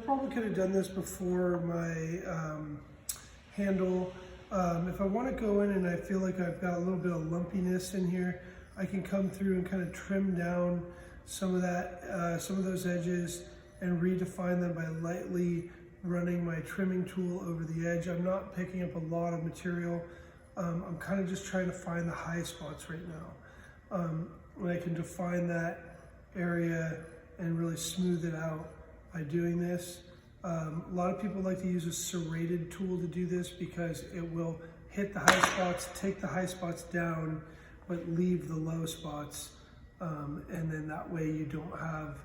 probably could have done this before my handle. If I want to go in and I feel like I've got a little bit of lumpiness in here, I can come through and kind of trim down some of that, some of those edges and redefine them by lightly running my trimming tool over the edge. I'm not picking up a lot of material. I'm kind of just trying to find the high spots right now. And I can define that area and really smooth it out by doing this. A lot of people like to use a serrated tool to do this because it will hit the high spots, take the high spots down, but leave the low spots. And then that way you don't have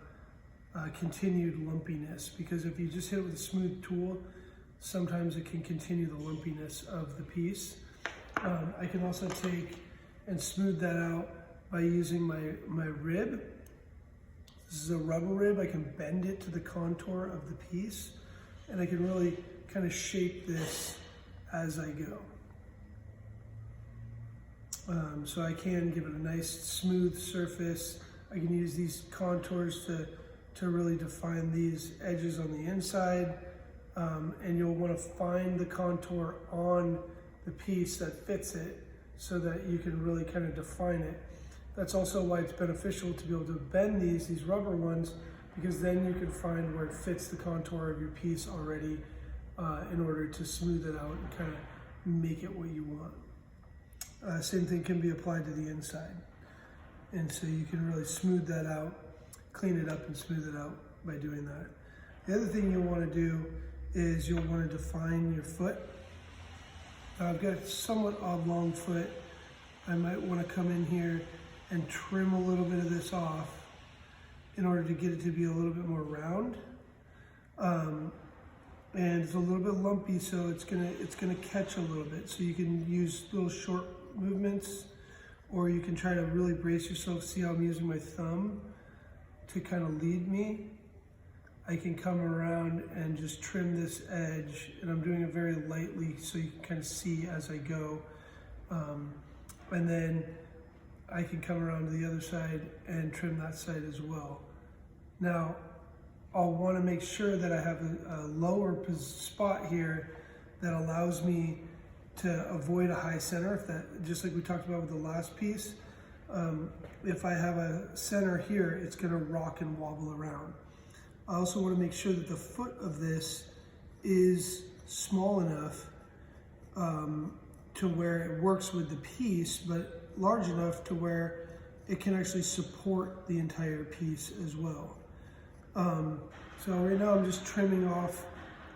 continued lumpiness, because if you just hit it with a smooth tool, sometimes it can continue the lumpiness of the piece. I can also take and smooth that out by using my rib. This is a rubber rib. I can bend it to the contour of the piece, and I can really kind of shape this as I go. So I can give it a nice smooth surface. I can use these contours to really define these edges on the inside. And you'll want to find the contour on the piece that fits it so that you can really kind of define it. That's also why it's beneficial to be able to bend these rubber ones, because then you can find where it fits the contour of your piece already in order to smooth it out and kind of make it what you want. Same thing can be applied to the inside. And so you can really smooth that out, clean it up and smooth it out by doing that. The other thing you'll want to do is you'll want to define your foot. Now I've got a somewhat oblong foot. I might want to come in here and trim a little bit of this off in order to get it to be a little bit more round. And it's a little bit lumpy, so it's gonna catch a little bit. So you can use little short movements, or you can try to really brace yourself. See how I'm using my thumb to kind of lead me? I can come around and just trim this edge, and I'm doing it very lightly so you can kind of see as I go. And then I can come around to the other side and trim that side as well. Now, I'll want to make sure that I have a lower spot here that allows me to avoid a high center, if that, just like we talked about with the last piece. If I have a center here, it's going to rock and wobble around. I also want to make sure that the foot of this is small enough to where it works with the piece, but large enough to where it can actually support the entire piece as well. So right now I'm just trimming off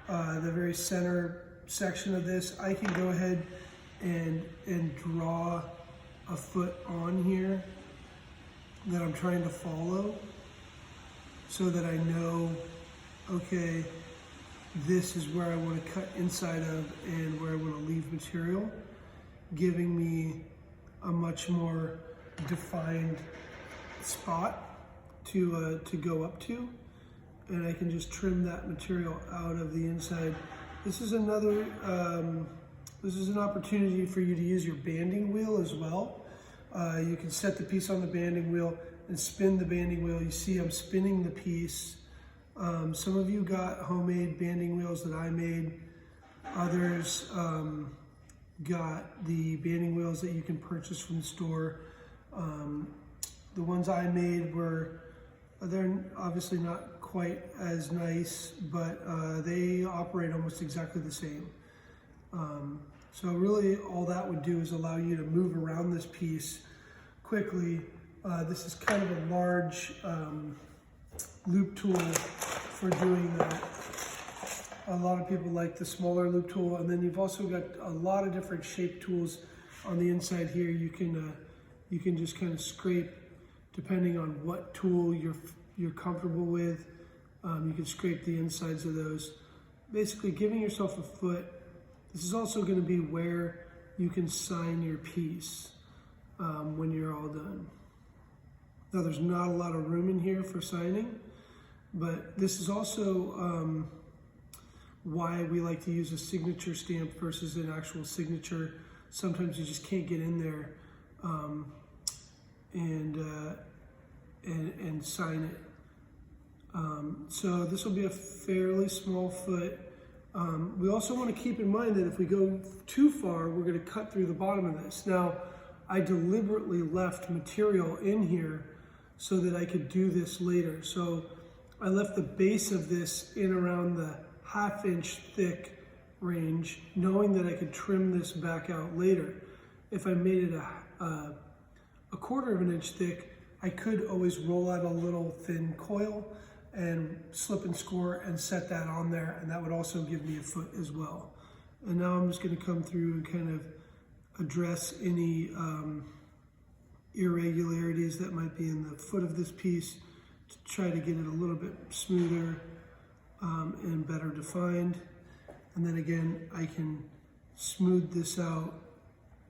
the very center section of this. I can go ahead and draw a foot on here that I'm trying to follow, so that I know, okay, this is where I want to cut inside of and where I want to leave material, giving me a much more defined spot to go up to. And I can just trim that material out of the inside. This is another, this is an opportunity for you to use your banding wheel as well. You can set the piece on the banding wheel and spin the banding wheel. You see I'm spinning the piece. Some of you got homemade banding wheels that I made. Others got the banding wheels that you can purchase from the store. The ones I made they're obviously not quite as nice, but they operate almost exactly the same. So really all that would do is allow you to move around this piece quickly. This is kind of a large loop tool for doing that. A lot of people like the smaller loop tool, and then you've also got a lot of different shape tools on the inside here. You can just kind of scrape depending on what tool you're comfortable with. You can scrape the insides of those. Basically giving yourself a foot. This is also going to be where you can sign your piece when you're all done. Now there's not a lot of room in here for signing, but this is also why we like to use a signature stamp versus an actual signature. Sometimes you just can't get in there and sign it. So this will be a fairly small foot. We also want to keep in mind that if we go too far, we're going to cut through the bottom of this. Now, I deliberately left material in here so that I could do this later. So I left the base of this in around the 1/2 inch thick range, knowing that I could trim this back out later. If I made it a 1/4 of an inch thick, I could always roll out a little thin coil and slip and score and set that on there, and that would also give me a foot as well. And now I'm just going to come through and kind of address any irregularities that might be in the foot of this piece to try to get it a little bit smoother and better defined. And then again, I can smooth this out,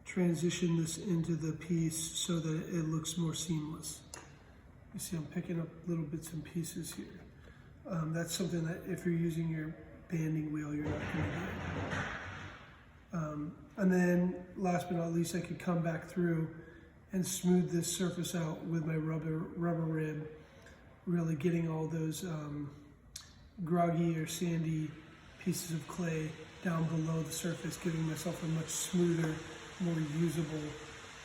transition this into the piece so that it looks more seamless. You see I'm picking up little bits and pieces here. That's something that if you're using your banding wheel, you're not going to do. And then last but not least, I could come back through and smooth this surface out with my rubber rib, really getting all those groggy or sandy pieces of clay down below the surface, giving myself a much smoother, more usable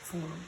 form.